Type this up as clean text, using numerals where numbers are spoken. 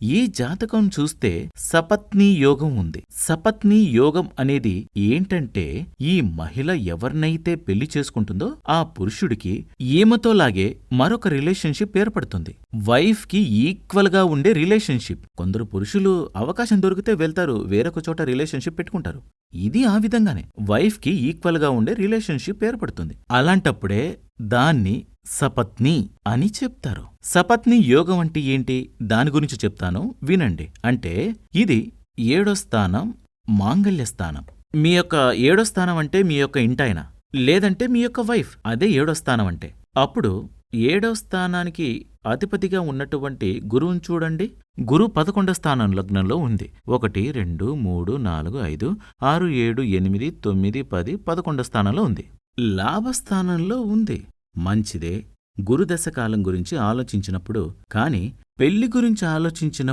ఈ జాతకం చూస్తే సపత్నీ యోగం ఉంది. సపత్నీ యోగం అనేది ఏంటంటే, ఈ మహిళ ఎవరినైతే పెళ్లి చేసుకుంటుందో ఆ పురుషుడికి ఈమెతోలాగే మరొక రిలేషన్షిప్ ఏర్పడుతుంది. వైఫ్ కి ఈక్వల్ గా ఉండే రిలేషన్షిప్. కొందరు పురుషులు అవకాశం దొరికితే వెళ్తారు, వేరొక చోట రిలేషన్షిప్ పెట్టుకుంటారు. ఇది ఆ విధంగానే వైఫ్ కి ఈక్వల్ గా ఉండే రిలేషన్షిప్ ఏర్పడుతుంది. అలాంటప్పుడే దాన్ని సపత్ని అని చెప్తారు. సపత్ని యోగం అంటే ఏంటి, దాని గురించి చెప్తాను వినండి. అంటే ఇది 7వ స్థానం, మాంగళ్య స్థానం. మీ యొక్క 7వ స్థానం అంటే మీ యొక్క ఇంటాయన, లేదంటే మీ యొక్క వైఫ్. అదే 7వ స్థానం అంటే. అప్పుడు 7వ స్థానానికి అధిపతిగా ఉన్నటువంటి గురువుని చూడండి. గురు 11వ స్థానం లగ్నంలో ఉంది. 1, 2, 3, 4, 5, 6, 7, 8, 9, 10, 11వ స్థానంలో ఉంది. లాభస్థానంలో ఉంది. మంచిదే గురుదశ కాలం గురించి ఆలోచించినప్పుడు. కాని పెళ్లి గురించి ఆలోచించిన